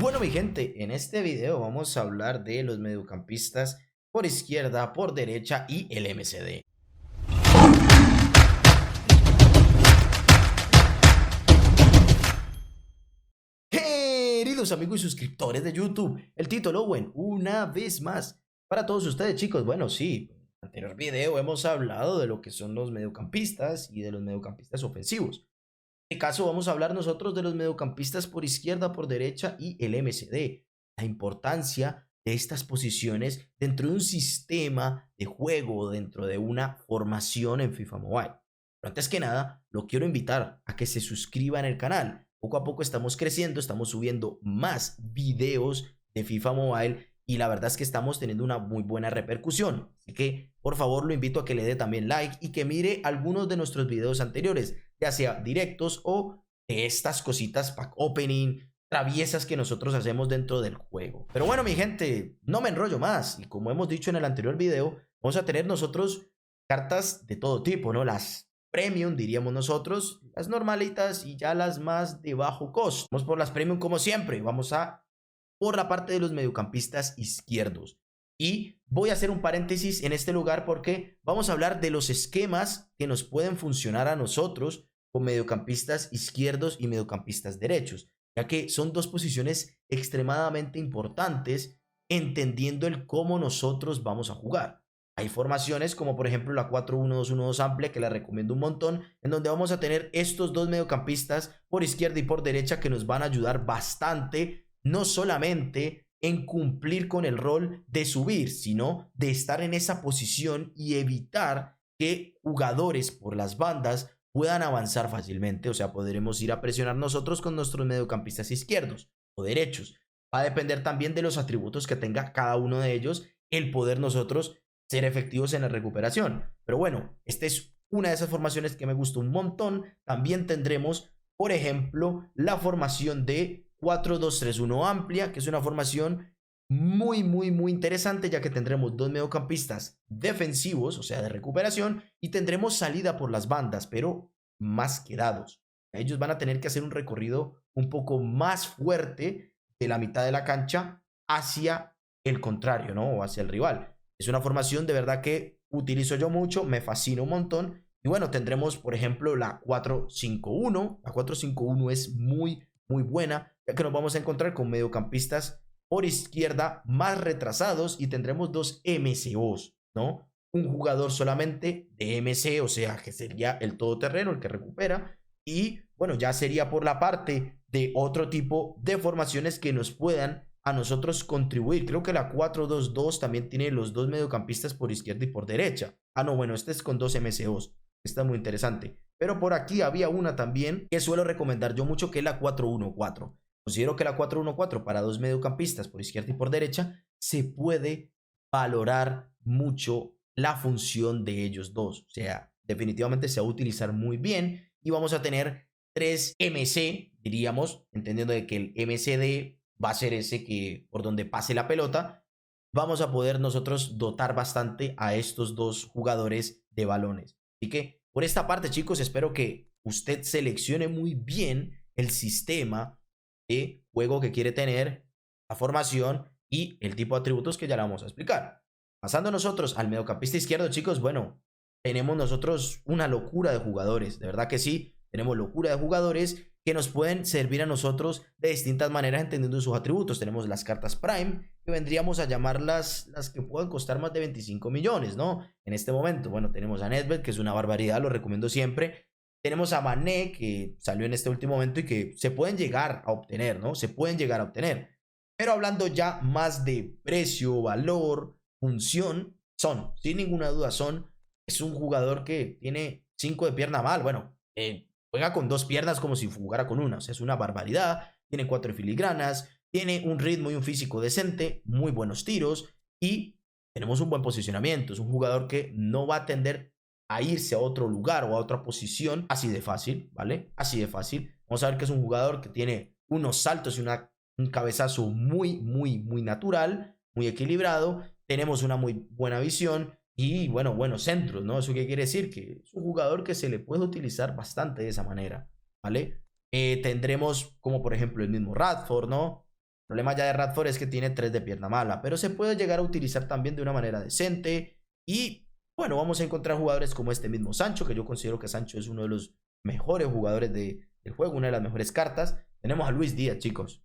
Bueno, mi gente, en este video vamos a hablar de los mediocampistas por izquierda, por derecha y el MCD. Queridos amigos y suscriptores de YouTube, el título Owen, una vez más, para todos ustedes, chicos. Bueno, sí, en el anterior video hemos hablado de lo que son los mediocampistas y de los mediocampistas ofensivos. En este caso vamos a hablar nosotros de los mediocampistas por izquierda, por derecha y el MCD. La importancia de estas posiciones dentro de un sistema de juego, dentro de una formación en FIFA Mobile. Pero antes que nada, lo quiero invitar a que se suscriba en el canal. Poco a poco estamos creciendo, estamos subiendo más videos de FIFA Mobile y la verdad es que estamos teniendo una muy buena repercusión. Así que, por favor, lo invito a que le dé también like y que mire algunos de nuestros videos anteriores, ya sea directos o de estas cositas pack opening, traviesas que nosotros hacemos dentro del juego. Pero bueno, mi gente, no me enrollo más. Y como hemos dicho en el anterior video, vamos a tener nosotros cartas de todo tipo, ¿no? Las premium, diríamos nosotros, las normalitas y ya las más de bajo costo. Vamos por las premium como siempre. Vamos a por la parte de los mediocampistas izquierdos. Y voy a hacer un paréntesis en este lugar porque vamos a hablar de los esquemas que nos pueden funcionar a nosotros con mediocampistas izquierdos y mediocampistas derechos, ya que son dos posiciones extremadamente importantes entendiendo el cómo nosotros vamos a jugar. Hay formaciones como por ejemplo la 4-1-2-1-2 amplia, que la recomiendo un montón, en donde vamos a tener estos dos mediocampistas por izquierda y por derecha que nos van a ayudar bastante, no solamente en cumplir con el rol de subir, sino de estar en esa posición y evitar que jugadores por las bandas puedan avanzar fácilmente. O sea, podremos ir a presionar nosotros con nuestros mediocampistas izquierdos o derechos. Va a depender también de los atributos que tenga cada uno de ellos, el poder nosotros ser efectivos en la recuperación. Pero bueno, esta es una de esas formaciones que me gustó un montón. También tendremos, por ejemplo, la formación de 4-2-3-1 amplia, que es una formación muy interesante, ya que tendremos dos mediocampistas defensivos, o sea, de recuperación, y tendremos salida por las bandas, pero más quedados. Ellos van a tener que hacer un recorrido un poco más fuerte de la mitad de la cancha hacia el contrario, ¿no? O hacia el rival. Es una formación de verdad que utilizo yo mucho, me fascina un montón. Y bueno, tendremos, por ejemplo, la 4-5-1. La 4-5-1 es muy buena, ya que nos vamos a encontrar con mediocampistas por izquierda más retrasados y tendremos dos MCOs, ¿no? Un jugador solamente de MC, o sea, que sería el todoterreno, el que recupera. Y bueno, ya sería por la parte de otro tipo de formaciones que nos puedan a nosotros contribuir. Creo que la 4-2-2 también tiene los dos mediocampistas por izquierda y por derecha. Ah, no, bueno, este es con dos MCOs. Está muy interesante. Pero por aquí había una también que suelo recomendar yo mucho, que es la 4-1-4. Considero que la 4-1-4 para dos mediocampistas por izquierda y por derecha se puede valorar mucho la función de ellos dos. O sea, definitivamente se va a utilizar muy bien y vamos a tener tres MC, diríamos, entendiendo de que el MCD va a ser ese que por donde pase la pelota. Vamos a poder nosotros dotar bastante a estos dos jugadores de balones. Así que por esta parte, chicos, espero que usted seleccione muy bien el sistema de juego que quiere tener, la formación y el tipo de atributos que ya le vamos a explicar. Pasando nosotros al mediocampista izquierdo, chicos, bueno, tenemos nosotros una locura de jugadores, de verdad que sí, tenemos locura de jugadores que nos pueden servir a nosotros de distintas maneras entendiendo sus atributos. Tenemos las cartas Prime, que vendríamos a llamarlas las que puedan costar más de 25 millones, ¿no? En este momento, bueno, tenemos a Nedved, que es una barbaridad, lo recomiendo siempre. Tenemos a Mané, que salió en este último momento y que se pueden llegar a obtener, ¿no? Se pueden llegar a obtener. Pero hablando ya más de precio, valor, función, Son, sin ninguna duda, Son es un jugador que tiene 5 de pierna mal, bueno, juega con dos piernas como si jugara con una, o sea, es una barbaridad, tiene 4 filigranas, tiene un ritmo y un físico decente, muy buenos tiros y tenemos un buen posicionamiento. Es un jugador que no va a tender a irse a otro lugar o a otra posición así de fácil, ¿vale? Así de fácil. Vamos a ver que es un jugador que tiene unos saltos y un cabezazo muy natural, muy equilibrado. Tenemos una muy buena visión y, bueno, buenos centros, ¿no? ¿Eso qué quiere decir? Que es un jugador que se le puede utilizar bastante de esa manera, ¿vale? Tendremos como por ejemplo el mismo Radford, ¿no? problema ya de Radford es que tiene 3 de pierna mala, pero se puede llegar a utilizar también de una manera decente. Y bueno, vamos a encontrar jugadores como este mismo Sancho, que yo considero que Sancho es uno de los mejores jugadores del juego, una de las mejores cartas. Tenemos a Luis Díaz, chicos,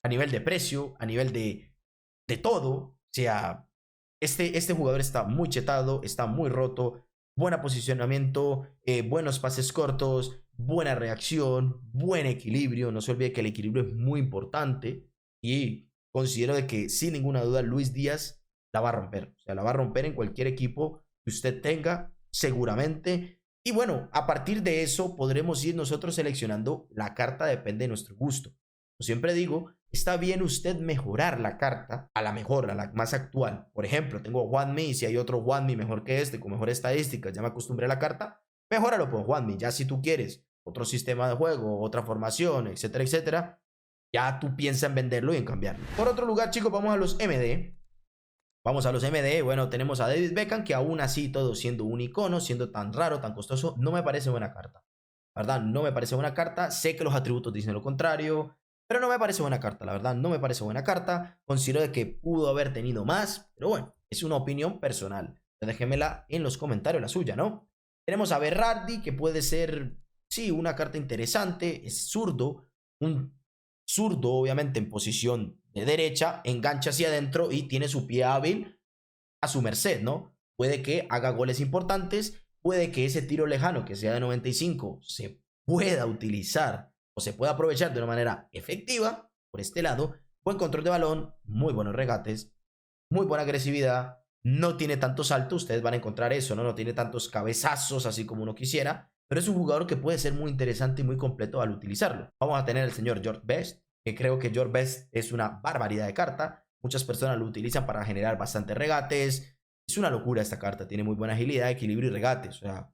a nivel de precio, a nivel de todo. O sea, este jugador está muy chetado, está muy roto, buen posicionamiento, buenos pases cortos, buena reacción, buen equilibrio. No se olvide que el equilibrio es muy importante y considero de que sin ninguna duda Luis Díaz la va a romper. O sea, la va a romper en cualquier equipo que usted tenga, seguramente. Y bueno, a partir de eso podremos ir nosotros seleccionando la carta, depende de nuestro gusto. Yo siempre digo, está bien usted mejorar la carta a la mejor, a la más actual. Por ejemplo, tengo Juanmi y si hay otro Juanmi mejor que este, con mejores estadísticas, ya me acostumbré a la carta, mejóralo por Juanmi. Ya si tú quieres otro sistema de juego, otra formación, etcétera, etcétera, ya tú piensas en venderlo y en cambiarlo. Por otro lugar, chicos, vamos a los MD. Vamos a los MD, bueno, tenemos a David Beckham, que aún así, todo siendo un icono, siendo tan raro, tan costoso, no me parece buena carta. La verdad, no me parece buena carta. Sé que los atributos dicen lo contrario, pero no me parece buena carta, la verdad, no me parece buena carta. Considero de que pudo haber tenido más, pero bueno, es una opinión personal. Déjenmela en los comentarios, la suya, ¿no? Tenemos a Berardi, que puede ser, sí, una carta interesante, es zurdo, un zurdo, obviamente, en posición de derecha, engancha hacia adentro y tiene su pie hábil a su merced, ¿no? Puede que haga goles importantes, puede que ese tiro lejano que sea de 95 se pueda utilizar o se pueda aprovechar de una manera efectiva por este lado. Buen control de balón, muy buenos regates, muy buena agresividad, no tiene tanto salto, ustedes van a encontrar eso, ¿no? No tiene tantos cabezazos así como uno quisiera, pero es un jugador que puede ser muy interesante y muy completo al utilizarlo. Vamos a tener el señor George Best, que creo que George Best es una barbaridad de carta. Muchas personas lo utilizan para generar bastantes regates. Es una locura esta carta, tiene muy buena agilidad, equilibrio y regates. O sea,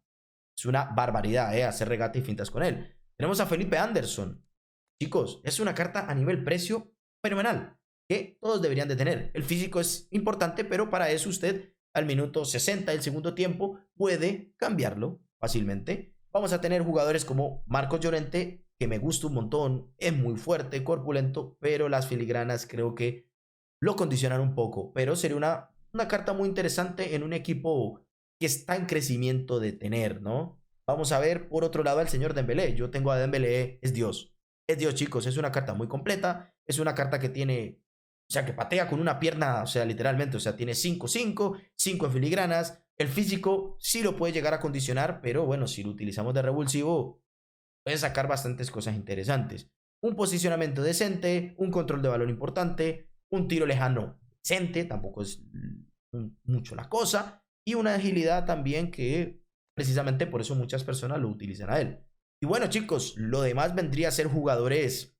es una barbaridad, hacer regate y fintas con él. Tenemos a Felipe Anderson. Chicos, es una carta a nivel precio fenomenal, que todos deberían de tener. El físico es importante, pero para eso usted al minuto 60 del segundo tiempo puede cambiarlo fácilmente. Vamos a tener jugadores como Marcos Llorente, que me gusta un montón, es muy fuerte, corpulento, pero las filigranas creo que lo condicionan un poco. Pero sería una carta muy interesante en un equipo que está en crecimiento de tener, ¿no? Vamos a ver por otro lado al señor Dembélé. Yo tengo a Dembélé, es Dios. Es Dios, chicos, es una carta muy completa, es una carta que tiene, o sea, que patea con una pierna, o sea, literalmente, o sea, tiene 5 en filigranas. El físico sí lo puede llegar a condicionar, pero bueno, si lo utilizamos de revulsivo, puede sacar bastantes cosas interesantes. Un posicionamiento decente, un control de balón importante, un tiro lejano decente, tampoco es mucho la cosa, y una agilidad también que precisamente por eso muchas personas lo utilizan a él. Y bueno, chicos, lo demás vendría a ser jugadores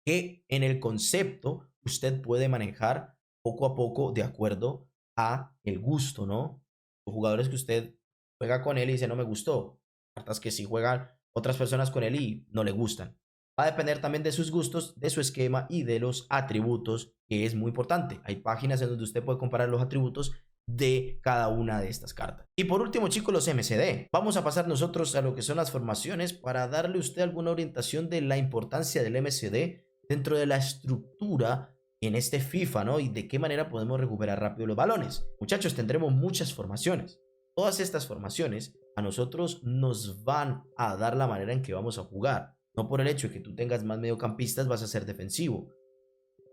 que en el concepto usted puede manejar poco a poco de acuerdo a el gusto, ¿no? Los jugadores que usted juega con él y dice no me gustó, cartas que sí juegan otras personas con él y no le gustan. Va a depender también de sus gustos, de su esquema y de los atributos, que es muy importante. Hay páginas en donde usted puede comparar los atributos de cada una de estas cartas. Y por último, chicos, los MCD. Vamos a pasar nosotros a lo que son las formaciones para darle a usted alguna orientación de la importancia del MCD dentro de la estructura en este FIFA, ¿no? Y de qué manera podemos recuperar rápido los balones. Muchachos, tendremos muchas formaciones. Todas estas formaciones a nosotros nos van a dar la manera en que vamos a jugar. No por el hecho de que tú tengas más mediocampistas vas a ser defensivo.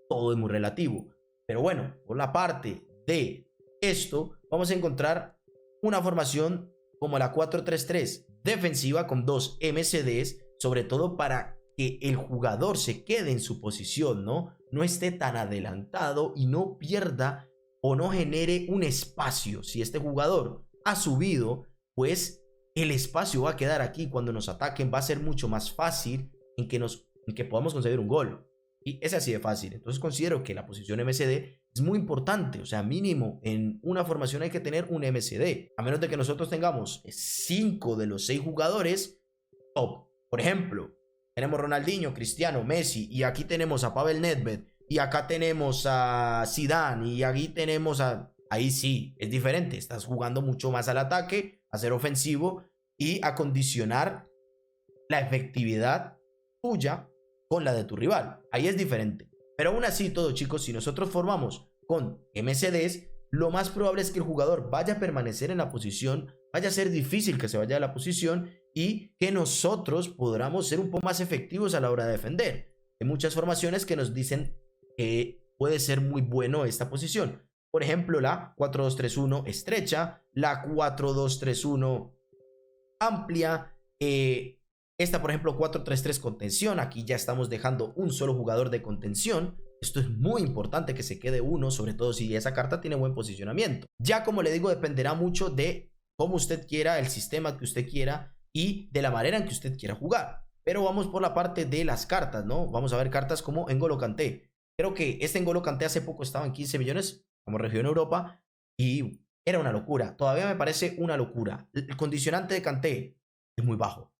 Todo es muy relativo. Pero bueno, por la parte de esto, vamos a encontrar una formación como la 4-3-3 defensiva con 2 MCDs, sobre todo para que el jugador se quede en su posición, ¿no? No esté tan adelantado y no pierda o no genere un espacio. Si este jugador ha subido, pues el espacio va a quedar aquí. Cuando nos ataquen va a ser mucho más fácil en que podamos conseguir un gol. Y es así de fácil. Entonces considero que la posición MCD es muy importante. O sea, mínimo en una formación hay que tener un MCD. A menos de que nosotros tengamos 5 de los 6 jugadores top. Por ejemplo, tenemos Ronaldinho, Cristiano, Messi. Y aquí tenemos a Pavel Nedved. Y acá tenemos a Zidane. Y aquí tenemos a... Ahí sí, es diferente. Estás jugando mucho más al ataque, a ser ofensivo y a condicionar la efectividad tuya con la de tu rival. Ahí es diferente. Pero aún así todo, chicos, si nosotros formamos con MCDs, lo más probable es que el jugador vaya a permanecer en la posición, vaya a ser difícil que se vaya de la posición y que nosotros podamos ser un poco más efectivos a la hora de defender. Hay muchas formaciones que nos dicen que puede ser muy bueno esta posición. Por ejemplo, la 4-2-3-1 estrecha, la 4-2-3-1 amplia, esta, por ejemplo, 4-3-3 contención. Aquí ya estamos dejando un solo jugador de contención. Esto es muy importante que se quede uno, sobre todo si esa carta tiene buen posicionamiento. Ya como le digo, dependerá mucho de cómo usted quiera, el sistema que usted quiera y de la manera en que usted quiera jugar. Pero vamos por la parte de las cartas, ¿no? Vamos a ver cartas como N'Golo Kanté. Creo que este N'Golo Kanté hace poco estaba en 15 millones como región Europa y era una locura. Todavía me parece una locura. El condicionante de Kanté es muy bajo.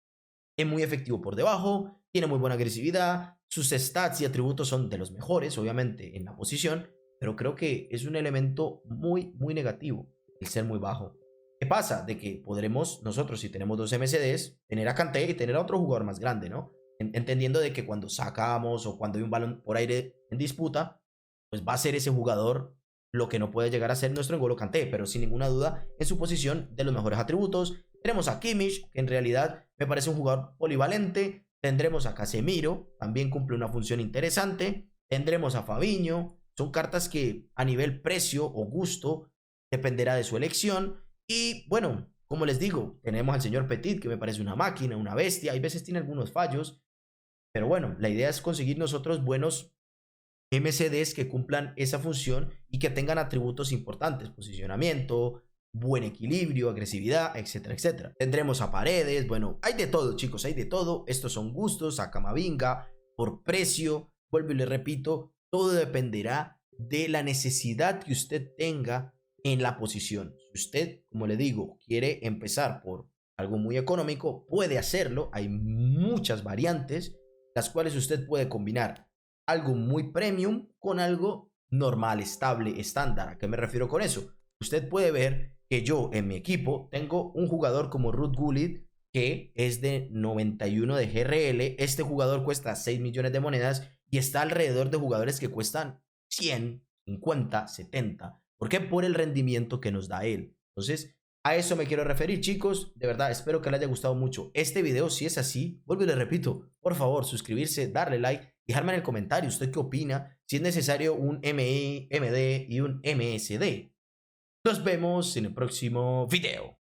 Es muy efectivo por debajo, tiene muy buena agresividad, sus stats y atributos son de los mejores, obviamente, en la posición, pero creo que es un elemento muy negativo el ser muy bajo. ¿Qué pasa? De que podremos nosotros, si tenemos dos MCDs, tener a Kanté y tener a otro jugador más grande, ¿no? Entendiendo de que cuando sacamos o cuando hay un balón por aire en disputa, pues va a ser ese jugador lo que no puede llegar a ser nuestro N'Golo Kanté, pero sin ninguna duda en su posición de los mejores atributos. Tenemos a Kimmich, que en realidad me parece un jugador polivalente. Tendremos a Casemiro, también cumple una función interesante. Tendremos a Fabinho. Son cartas que a nivel precio o gusto dependerá de su elección. Y bueno, como les digo, tenemos al señor Petit, que me parece una máquina, una bestia. Hay veces tiene algunos fallos, pero bueno, la idea es conseguir nosotros buenos MCDs que cumplan esa función y que tengan atributos importantes, posicionamiento, buen equilibrio, agresividad, etcétera, etcétera. Tendremos a Paredes, bueno, hay de todo, chicos, hay de todo. Estos son gustos, a Camavinga, por precio, vuelvo y le repito, todo dependerá de la necesidad que usted tenga en la posición. Si usted, como le digo, quiere empezar por algo muy económico, puede hacerlo. Hay muchas variantes, las cuales usted puede combinar algo muy premium con algo normal, estable, estándar. ¿A qué me refiero con eso? Usted puede ver que yo en mi equipo tengo un jugador como Ruud Gullit que es de 91 de GRL. Este jugador cuesta 6 millones de monedas y está alrededor de jugadores que cuestan 100, 50, 70. ¿Por qué? Por el rendimiento que nos da él. Entonces, a eso me quiero referir, chicos. De verdad, espero que les haya gustado mucho este video. Si es así, vuelvo y les repito, por favor, suscribirse, darle like, dejarme en el comentario usted qué opina, si es necesario un MI, MD y un MSD. Nos vemos en el próximo video.